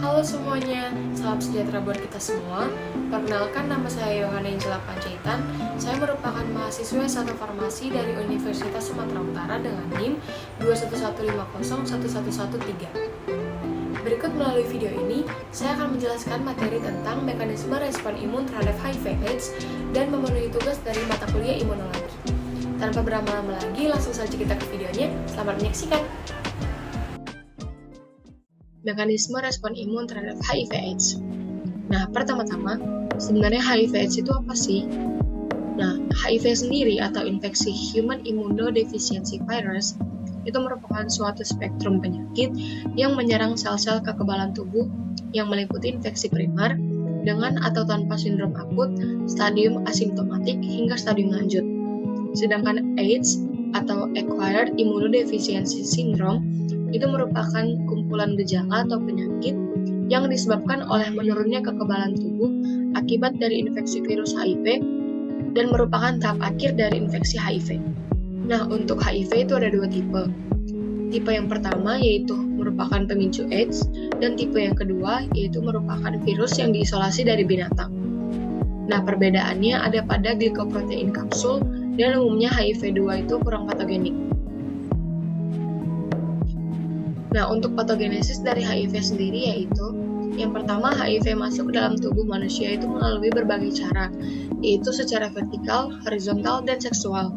Halo semuanya, salam sejahtera buat kita semua. Perkenalkan, nama saya Yohana Angela Panjaitan. Saya merupakan mahasiswa S1 Farmasi dari Universitas Sumatera Utara dengan NIM 211501113. Berikut melalui video ini, saya akan menjelaskan materi tentang mekanisme respon imun terhadap HIV/AIDS dan memenuhi tugas dari mata kuliah imunologi. Tanpa berlama-lama lagi, langsung saja kita ke videonya. Selamat menyaksikan. Mekanisme respon imun terhadap HIV/AIDS. Nah, pertama-tama, sebenarnya HIV/AIDS itu apa sih? Nah, HIV sendiri atau infeksi Human Immunodeficiency Virus itu merupakan suatu spektrum penyakit yang menyerang sel-sel kekebalan tubuh yang meliputi infeksi primer dengan atau tanpa sindrom akut, stadium asimptomatik hingga stadium lanjut. Sedangkan AIDS atau Acquired Immunodeficiency Syndrome itu merupakan kumpulan gejala atau penyakit yang disebabkan oleh menurunnya kekebalan tubuh akibat dari infeksi virus HIV dan merupakan tahap akhir dari infeksi HIV. Nah, untuk HIV itu ada dua tipe. Tipe yang pertama yaitu merupakan pemicu AIDS, dan tipe yang kedua yaitu merupakan virus yang diisolasi dari binatang. Nah, perbedaannya ada pada glikoprotein kapsul, dan umumnya HIV-2 itu kurang patogenik. Nah, untuk patogenesis dari HIV sendiri yaitu yang pertama, HIV masuk ke dalam tubuh manusia itu melalui berbagai cara, yaitu secara vertikal, horizontal, dan seksual.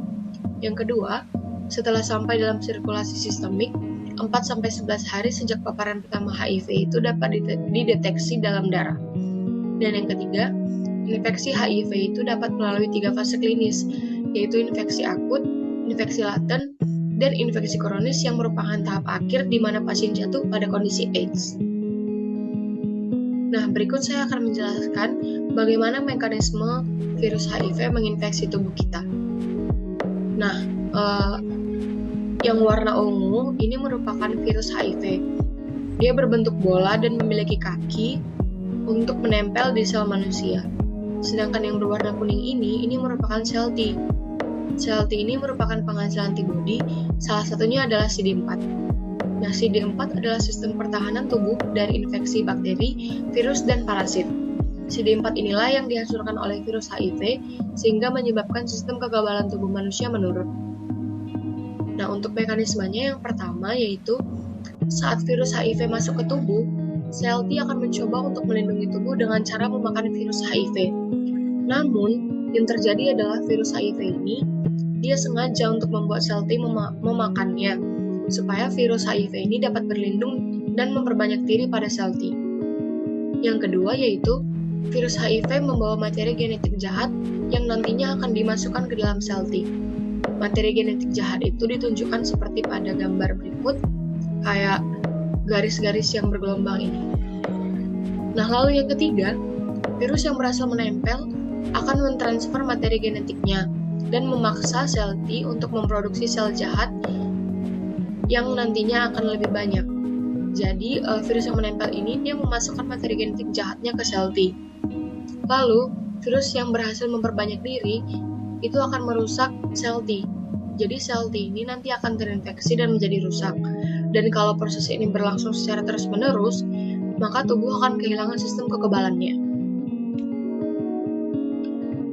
Yang kedua, setelah sampai dalam sirkulasi sistemik, 4-11 hari sejak paparan pertama HIV itu dapat dideteksi dalam darah. Dan yang ketiga, infeksi HIV itu dapat melalui 3 fase klinis, yaitu infeksi akut, infeksi laten, dan infeksi kronis yang merupakan tahap akhir di mana pasien jatuh pada kondisi AIDS. Nah, berikut saya akan menjelaskan bagaimana mekanisme virus HIV menginfeksi tubuh kita. Nah, yang warna ungu ini merupakan virus HIV. Dia berbentuk bola dan memiliki kaki untuk menempel di sel manusia. Sedangkan yang berwarna kuning ini merupakan sel T. Sel T ini merupakan penghasil antibodi, salah satunya adalah CD4. Nah, CD4 adalah sistem pertahanan tubuh dari infeksi bakteri, virus, dan parasit. CD4 inilah yang dihasilkan oleh virus HIV, sehingga menyebabkan sistem kekebalan tubuh manusia menurun. Nah, untuk mekanismenya yang pertama yaitu saat virus HIV masuk ke tubuh, sel T akan mencoba untuk melindungi tubuh dengan cara memakan virus HIV. Namun, yang terjadi adalah virus HIV ini, dia sengaja untuk membuat sel T memakannya, supaya virus HIV ini dapat berlindung dan memperbanyak diri pada sel T. Yang kedua yaitu, virus HIV membawa materi genetik jahat yang nantinya akan dimasukkan ke dalam sel T. Materi genetik jahat itu ditunjukkan seperti pada gambar berikut, kayak garis-garis yang bergelombang ini. Nah, lalu yang ketiga, virus yang berhasil menempel akan mentransfer materi genetiknya dan memaksa sel T untuk memproduksi sel jahat yang nantinya akan lebih banyak. Jadi, virus yang menempel ini dia memasukkan materi genetik jahatnya ke sel T. Lalu, virus yang berhasil memperbanyak diri itu akan merusak sel T. Jadi, sel T ini nanti akan terinfeksi dan menjadi rusak. Dan kalau proses ini berlangsung secara terus-menerus, maka tubuh akan kehilangan sistem kekebalannya.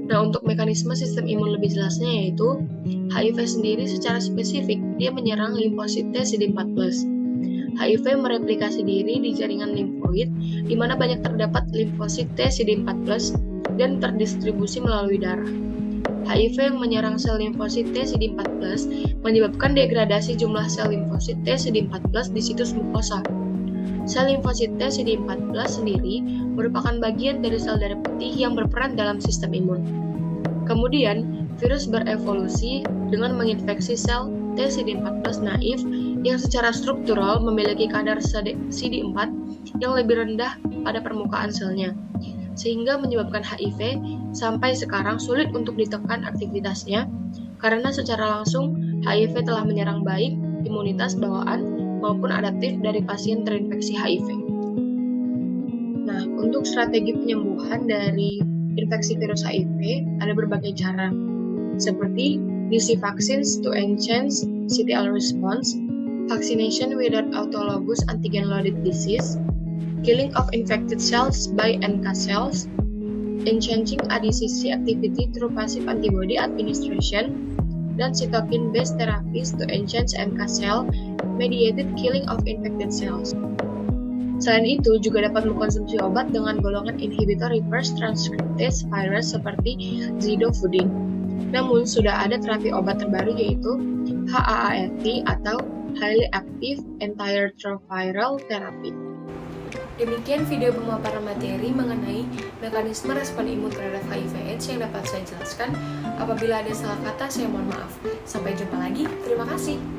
Nah, untuk mekanisme sistem imun lebih jelasnya yaitu HIV sendiri secara spesifik dia menyerang limfosit T CD4+. HIV mereplikasi diri di jaringan limfoid di mana banyak terdapat limfosit T CD4+ dan terdistribusi melalui darah. HIV yang menyerang sel limfosit T CD4+ menyebabkan degradasi jumlah sel limfosit T CD4+ di situs mukosa. Sel limfosit T CD4+ sendiri merupakan bagian dari sel darah putih yang berperan dalam sistem imun. Kemudian, virus berevolusi dengan menginfeksi sel T CD4+ naif yang secara struktural memiliki kadar CD4 yang lebih rendah pada permukaan selnya, sehingga menyebabkan HIV sampai sekarang sulit untuk ditekan aktivitasnya karena secara langsung HIV telah menyerang baik imunitas bawaan maupun adaptif dari pasien terinfeksi HIV. Nah, untuk strategi penyembuhan dari infeksi virus HIV ada berbagai cara, seperti DC vaccines to enhance CTL response, vaccination without autologous antigen-loaded disease, killing of infected cells by NK cells, enhancing ADCC activity through passive antibody administration, dan cytokine-based therapies to enhance NK cell-mediated killing of infected cells. Selain itu, juga dapat mengkonsumsi obat dengan golongan inhibitor reverse transcriptase virus seperti zidovudin. Namun, sudah ada terapi obat terbaru yaitu HAART atau Highly Active Antiretroviral Therapy. Demikian video pemaparan materi mengenai mekanisme respon imun terhadap HIV/AIDS yang dapat saya jelaskan. Apabila ada salah kata, saya mohon maaf. Sampai jumpa lagi. Terima kasih.